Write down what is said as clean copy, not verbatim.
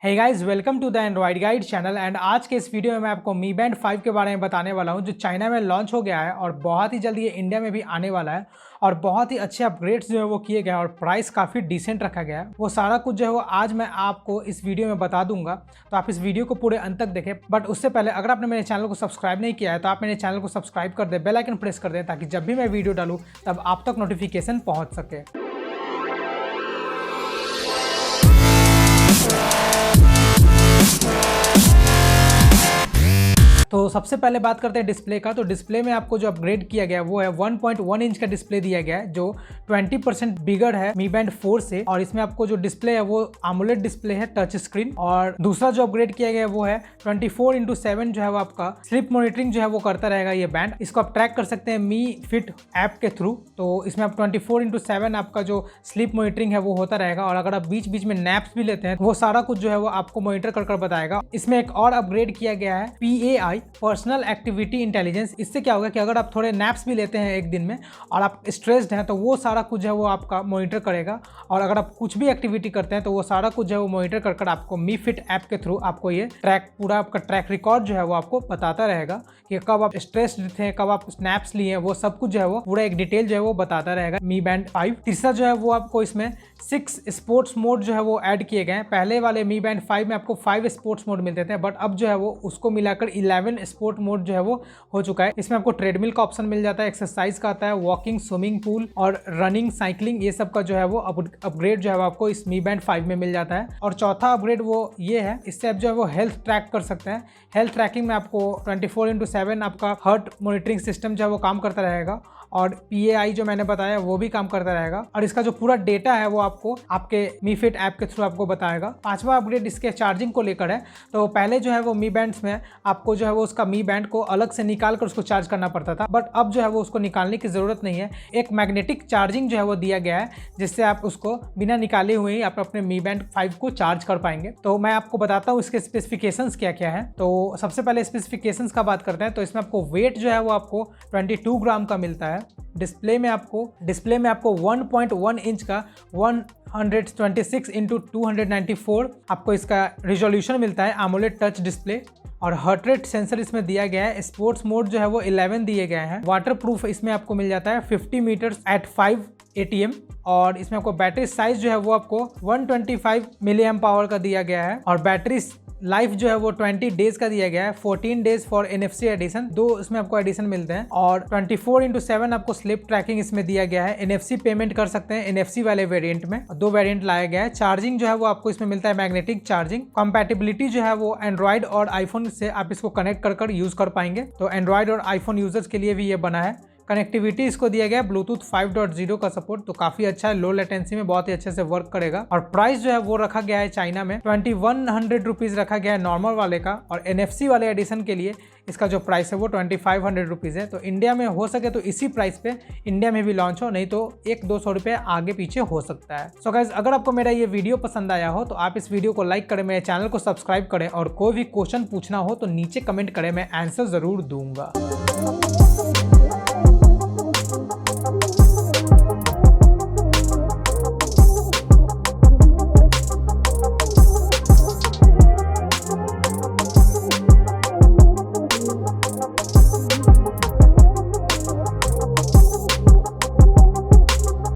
Hey guys, welcome to the Android guide channel. And आज के इस वीडियो में मैं आपको मी बैंड 5 के बारे में बताने वाला हूं, जो चाइना में लॉन्च हो गया है और बहुत ही जल्दी ये इंडिया में भी आने वाला है। और बहुत ही अच्छे अपग्रेड्स जो है वो किए गए हैं और प्राइस काफ़ी डिसेंट रखा गया है। वो सारा कुछ जो है वो आज मैं आपको इस वीडियो में बता दूंगा, तो आप इस वीडियो को पूरे अंत तक देखें। बट उससे पहले अगर आपने मेरे चैनल को सब्सक्राइब नहीं किया है तो आप मेरे चैनल को सब्सक्राइब कर दें, बेल आइकन प्रेस कर दें, ताकि जब भी मैं वीडियो डालूँ तब आप तक नोटिफिकेशन पहुँच सके। तो सबसे पहले बात करते हैं डिस्प्ले का। तो डिस्प्ले में आपको जो अपग्रेड किया गया है वो है 1.1 इंच का डिस्प्ले दिया गया है, जो 20% बिगर है मी बैंड 4 से। और इसमें आपको जो डिस्प्ले है वो AMOLED डिस्प्ले है, टच स्क्रीन। और दूसरा जो अपग्रेड किया गया है वो है 24x7 जो है वो आपका स्लीप मॉनिटरिंग जो है वो करता रहेगा ये बैंड। इसको आप ट्रैक कर सकते हैं मी फिट ऐप के थ्रू। तो इसमें आप 24x7 आपका जो स्लीप मॉनिटरिंग है वो होता रहेगा। और अगर आप बीच बीच में नैप्स भी लेते हैं वो सारा कुछ जो है वो आपको मॉनिटर कर बताएगा। इसमें एक और अपग्रेड किया गया है PAI, पर्सनल एक्टिविटी इंटेलिजेंस। इससे क्या होगा कि अगर आप थोड़े नैप्स भी लेते हैं एक दिन में और आप स्ट्रेस्ड हैं तो वो सारा कुछ है वो आपका मॉनिटर करेगा। और अगर आप कुछ भी एक्टिविटी करते हैं तो वो सारा कुछ है वो मॉनिटर कर आपको मी फिट ऐप के थ्रू आपको ये पूरा आपका ट्रैक रिकॉर्ड जो है वो आपको बताता रहेगा कि कब आप स्ट्रेस्ड थे, कब आप स्नैप्स लिए, वो सब कुछ जो है वो पूरा एक डिटेल जो है वो बताता रहेगा मी बैंड 5। तीसरा जो है वो आपको इसमें 6 स्पोर्ट्स मोड जो है वो ऐड किए गए हैं। पहले वाले मी बैंड 5 में आपको 5 स्पोर्ट्स मोड मिलते थे, बट अब जो है वो उसको मिलाकर 11 स्पोर्ट मोड जो है वो हो चुका है। इसमें आपको ट्रेडमिल का ऑप्शन मिल जाता है, एक्सरसाइज का आता है, वॉकिंग, स्विमिंग पूल और रनिंग, साइकिलिंग, ये सब का जो है वो अपग्रेड जो है वो आपको इस मी बैंड 5 में मिल जाता है। और चौथा अपग्रेड वो ये है, इससे आप जो है वो हेल्थ ट्रैक कर सकते हैं। हेल्थ ट्रैकिंग में आपको 24x7 आपका हार्ट मॉनिटरिंग सिस्टम जो है वो काम करता रहेगा। और PAI जो मैंने बताया वो भी काम करता रहेगा। और इसका जो पूरा डेटा है वो आपको आपके मी फिट ऐप के थ्रू आपको बताएगा। पांचवा अपग्रेड इसके चार्जिंग को लेकर है। तो पहले जो है वो मी बैंड्स में आपको जो है वो उसका मी बैंड को अलग से निकाल कर उसको चार्ज करना पड़ता था, बट अब जो है वो उसको निकालने की जरूरत नहीं है। एक मैग्नेटिक चार्जिंग जो है वो दिया गया है, जिससे आप उसको बिना निकाले हुए ही आप अपने मी बैंड 5 को चार्ज कर पाएंगे। तो मैं आपको बताता हूँ इसके स्पेसिफिकेशंस क्या क्या है। तो सबसे पहले स्पेसिफिकेशंस का बात करते हैं। तो इसमें आपको वेट जो है वो आपको 22 ग्राम का मिलता है। डिस्प्ले में आपको 1.1 इंच का 126x294 आपको इसका रिजोल्यूशन मिलता है, AMOLED टच डिस्प्ले। और हार्ट रेट सेंसर इसमें दिया गया है। स्पोर्ट्स मोड जो है वो 11 दिए गए हैं। वाटर प्रूफ इसमें आपको मिल जाता है 50 मीटर्स एट 5 ATM। और इसमें आपको बैटरी साइज जो है वो आपको 125 मिली एम्प पावर का दिया गया है। और बैटरी लाइफ जो है वो 20 डेज का दिया गया है। 14 डेज फॉर NFC एडिशन, 2 इसमें आपको एडिशन मिलते हैं। और 24x7 आपको स्लिप ट्रैकिंग इसमें दिया गया है। NFC पेमेंट कर सकते हैं NFC वाले वेरिएंट में, 2 वेरिएंट लाया गया है। चार्जिंग जो है वो आपको इसमें मिलता है मैग्नेटिक चार्जिंग। कंपैटिबिलिटी जो है वो एंड्रॉइड और आईफोन से आप इसको कनेक्ट कर यूज कर पाएंगे। तो एंड्रॉइड और आईफोन यूजर्स के लिए भी ये बना है। कनेक्टिविटी इसको दिया गया ब्लूटूथ 5.0 का सपोर्ट, तो काफी अच्छा है, लो लेटेंसी में बहुत ही अच्छे से वर्क करेगा। और प्राइस जो है वो रखा गया है चाइना में 2100 रुपीज रखा गया है नॉर्मल वाले का। और NFC वाले एडिशन के लिए इसका जो प्राइस है वो 2500 रुपीज है। तो इंडिया में हो सके तो इसी प्राइस पे इंडिया में भी लॉन्च हो, नहीं तो 100-200 रुपये आगे पीछे हो सकता है। सो गाइस, अगर आपको मेरा ये वीडियो पसंद आया हो तो आप इस वीडियो को लाइक करें, मेरे चैनल को सब्सक्राइब करें, और कोई भी क्वेश्चन पूछना हो तो नीचे कमेंट करें, मैं आंसर जरूर दूंगा।